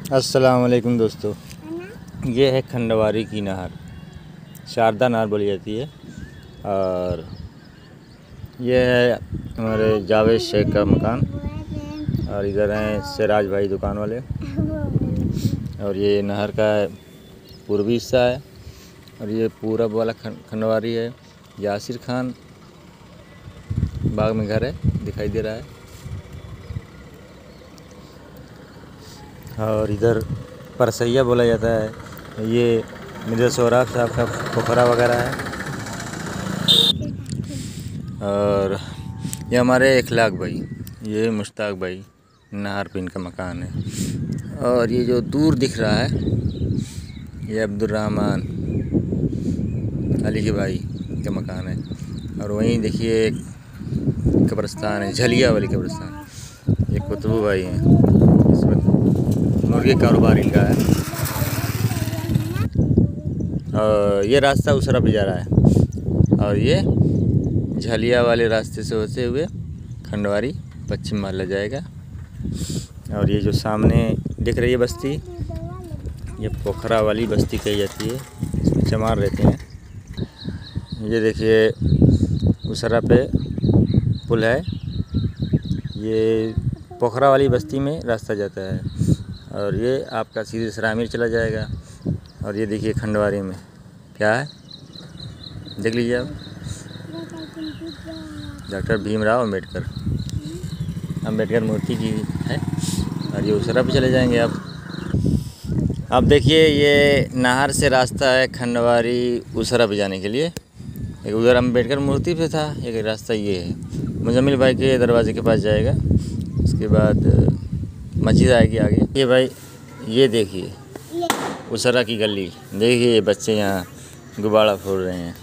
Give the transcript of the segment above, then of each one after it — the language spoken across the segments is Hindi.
अस्सलाम वालेकुम दोस्तों, ये है खंडवारी की नहर, शारदा नहर बोली जाती है। और ये है हमारे जावेद शेख का मकान। और इधर हैं सिराज भाई दुकान वाले। और ये नहर का पूर्वी हिस्सा है और ये पूरब वाला खंडवारी है। यासिर खान बाग में घर है, दिखाई दे रहा है। और इधर परसैया बोला जाता है। ये मिर्ज़ा सोहराब साहब का पोखरा वगैरह है। और ये हमारे इखलाक भाई, ये मुश्ताक भाई, नहर पे इनका मकान है। और ये जो दूर दिख रहा है ये अब्दुर्रहमान अली के भाई का मकान है। और वहीं देखिए एक कब्रिस्तान है, झलिया वाली कब्रिस्तान। ये कुतुबू भाई हैं, इसमें मुर्गी कारोबार इनका है। और ये रास्ता उस तरफ जा रहा है और ये झलिया वाले रास्ते से होते हुए खंडवारी पश्चिम महल्ला जाएगा। और ये जो सामने दिख रही है बस्ती, ये पोखरा वाली बस्ती कही जाती है, इसमें चमार रहते हैं। ये देखिए उसरा पे पुल है, ये पोखरा वाली बस्ती में रास्ता जाता है। और ये आपका सीधे सरामीर चला जाएगा। और ये देखिए खंडवारी में क्या है, देख लीजिए आप, डॉक्टर भीमराव अम्बेडकर मूर्ति की है। और ये उसरा पे चले जाएंगे आप। अब देखिए ये नहर से रास्ता है खंडवारी उसरा पे जाने के लिए। एक उधर अम्बेडकर मूर्ति पे था, एक रास्ता ये है, मुजम्मिल भाई के दरवाजे के पास जाएगा। उसके बाद मस्जिद आएगी आगे। ये भाई ये देखिए उसरा की गली, देखिए ये बच्चे यहाँ गुब्बारा फोड़ रहे हैं।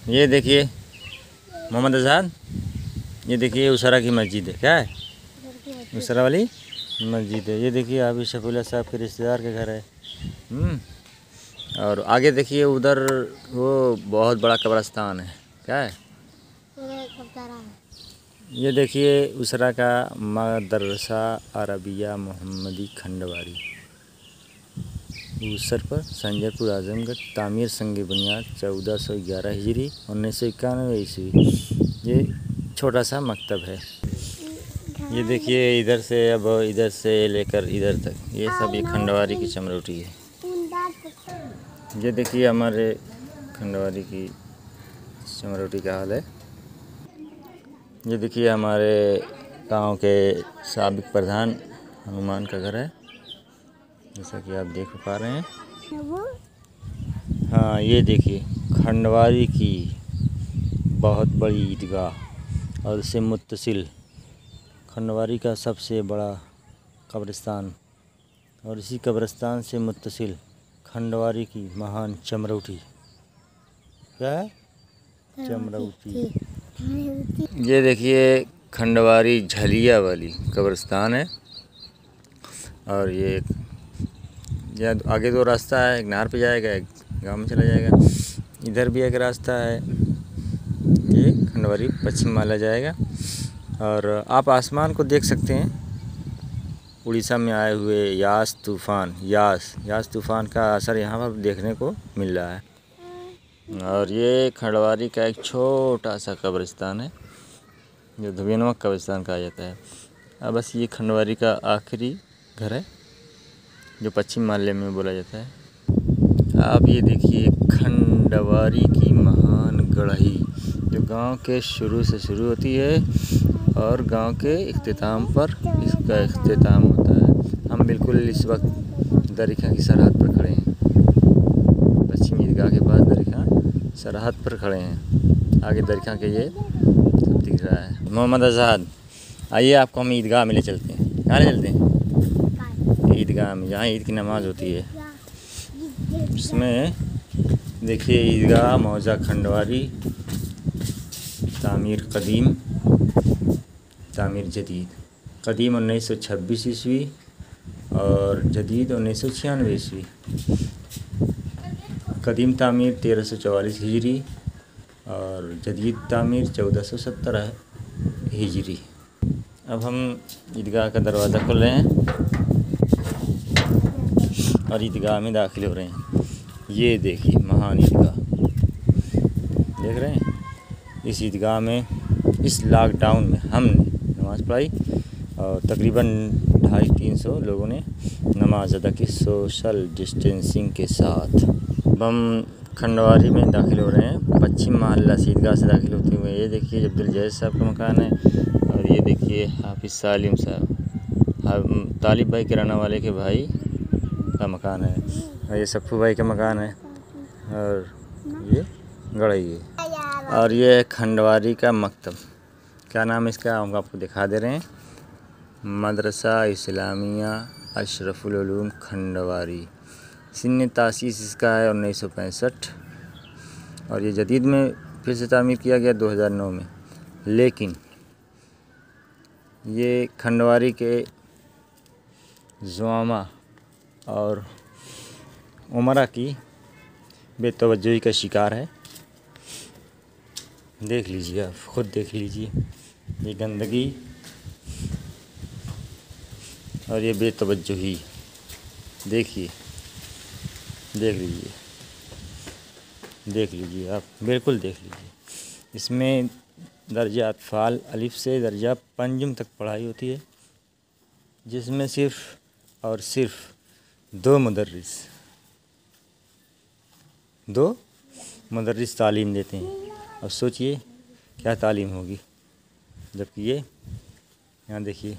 ये देखिए मोहम्मद आज़ाद, ये देखिए उसरा की मस्जिद है, क्या है उसरा वाली मस्जिद है। ये देखिए अभी शफीउल्लाह साहब के रिश्तेदार के घर है। और आगे देखिए उधर वो बहुत बड़ा कब्रिस्तान है, क्या है ये देखिए उसरा का मदरसा अरबिया मोहम्मदी खंडवारी, उसर पर संजरपुर आजमगढ़, तामीर संग बुनियाद 1411 हिजरी 1991 ईस्वी। ये छोटा सा मकतब है। ये देखिए इधर से, अब इधर से लेकर इधर तक ये सब ये खंडवारी की चमरोटी है। ये देखिए हमारे खंडवारी की चमरोटी का हाल है। ये देखिए हमारे गांव के साबिक प्रधान हनुमान का घर है, जैसा कि आप देख पा रहे हैं। हाँ ये देखिए खंडवारी की बहुत बड़ी ईदगाह और इससे मुत्तसिल खंडवारी का सबसे बड़ा कब्रिस्तान, और इसी कब्रिस्तान से मुत्तसिल खंडवारी की महान चमरोटी, क्या है चमरोटी। ये देखिए खंडवारी झलिया वाली कब्रिस्तान है। और ये आगे दो रास्ता है, एक नहर पे जाएगा, एक गांव में चला जाएगा। इधर भी एक रास्ता है, ये खंडवारी पश्चिम महल्ला जाएगा। और आप आसमान को देख सकते हैं, उड़ीसा में आए हुए यास तूफ़ान का असर यहाँ पर देखने को मिल रहा है। और ये खंडवारी का एक छोटा सा कब्रिस्तान है जो धुबीनमक कब्रिस्तान कहा जाता है। अब बस ये खंडवारी का आखिरी घर है जो पश्चिम महल्ले में बोला जाता है। आप ये देखिए खंडवारी की महान गढ़ही जो गांव के शुरू से शुरू होती है और गांव के इख्तिताम पर इसका इख्तिताम होता है। हम बिल्कुल इस वक्त दरिखा की सरहद पर खड़े हैं, पश्चिम ईदगाह के पास दरिखा सरहद पर खड़े हैं। आगे दरिखा के ये सब दिख रहा है। मोहम्मद आज़ाद, आइए आपको हम ईदगाह में ले चलते हैं। कहाँ ले चलते हैं? ईदगाह में, जहाँ ईद की नमाज़ होती है। इसमें देखिए ईदगाह मौजा खंडवारी, तामीर कदीम, तामीर जदीद। कदीम 1926 ईस्वी और जदीद 1996 ईस्वी। कदीम तामीर 1344 हिजरी और जदीद तामीर 1417 हिजरी। अब हम ईदगाह का दरवाज़ा खोल रहे हैं। और ईदगाह में दाखिल हो रहे हैं। ये देखिए महान ईदगाह देख रहे हैं। इस ईदगाह में इस लॉकडाउन में हमने नमाज़ पढ़ाई और तकरीबन 250-300 लोगों ने नमाज अदा की सोशल डिस्टेंसिंग के साथ। अब हम खंडवारी में दाखिल हो रहे हैं, पश्चिम मोहल्ला से ईदगाह से दाखिल होते हुए। ये देखिए अब्दुल जैद साहब का मकान है और ये देखिए हाफिज़ सालिम साहब, तालिब भाई किराना वाले के भाई का मकान है और ये सफ़ू भाई का मकान है और ये गढ़ई है। और ये है खंडवारी का मकतब, क्या नाम है इसका हम आपको दिखा दे रहे हैं, मदरसा इस्लामिया अशरफुल उलूम खंडवारी। सिन्न तासीस इसका है 1965 और ये जदीद में फिर से तामीर किया गया 2009 में। लेकिन ये खंडवारी के ज़ुआमा और उमरा की बेतवज्जोही का शिकार है। देख लीजिए, आप खुद देख लीजिए, ये गंदगी और ये बेतवज्जोही देखिए, देख लीजिए आप, बिल्कुल देख लीजिए। इसमें दर्जा अतफ़ाल अलिफ से दर्जा पंजम तक पढ़ाई होती है, जिसमें सिर्फ़ और सिर्फ दो मुदर्रिस तालीम देते हैं। अब सोचिए क्या तालीम होगी, जबकि ये यहाँ देखिए,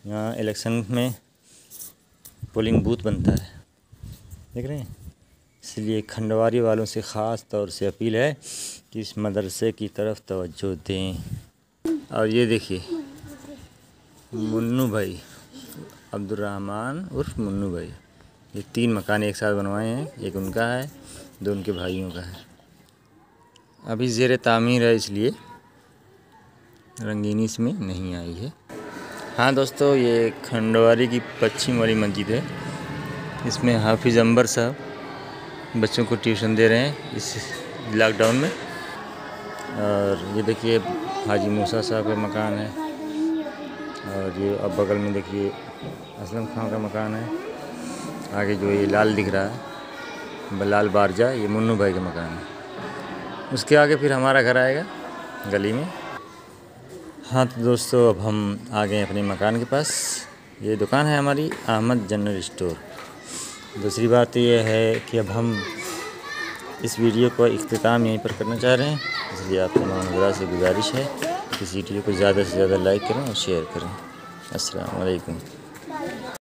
यहाँ इलेक्शन में पोलिंग बूथ बनता है, देख रहे हैं। इसलिए खंडवारी वालों से ख़ास तौर से अपील है कि इस मदरसे की तरफ तवज्जो दें। और ये देखिए मुन्नू भाई, अब्दुर्रहमान उर्फ मुन्नू भाई, ये 3 मकान एक साथ बनवाए हैं, एक उनका है, 2 उनके भाइयों का है। अभी ज़ेर तामीर है, इसलिए रंगीनी इसमें नहीं आई है। हाँ दोस्तों, ये खंडवारी की पश्चिम वाली मस्जिद है। इसमें हाफिज़ अंबर साहब बच्चों को ट्यूशन दे रहे हैं इस लॉकडाउन में। और ये देखिए हाजी मूसा साहब का मकान है और ये अब बगल में देखिए असलम खां का मकान है। आगे जो ये लाल दिख रहा है लाल बारजा, ये मुन्नू भाई का मकान है। उसके आगे फिर हमारा घर आएगा गली में। हाँ तो दोस्तों, अब हम आ गए अपने मकान के पास। ये दुकान है हमारी अहमद जनरल स्टोर। दूसरी बात ये है कि अब हम इस वीडियो को इख्तिताम यहीं पर करना चाह रहे हैं, इसलिए आप तमाम हज़रात से गुजारिश है इस वीडियो को ज़्यादा से ज़्यादा लाइक करें और शेयर करें। अस्सलाम वालेकुम।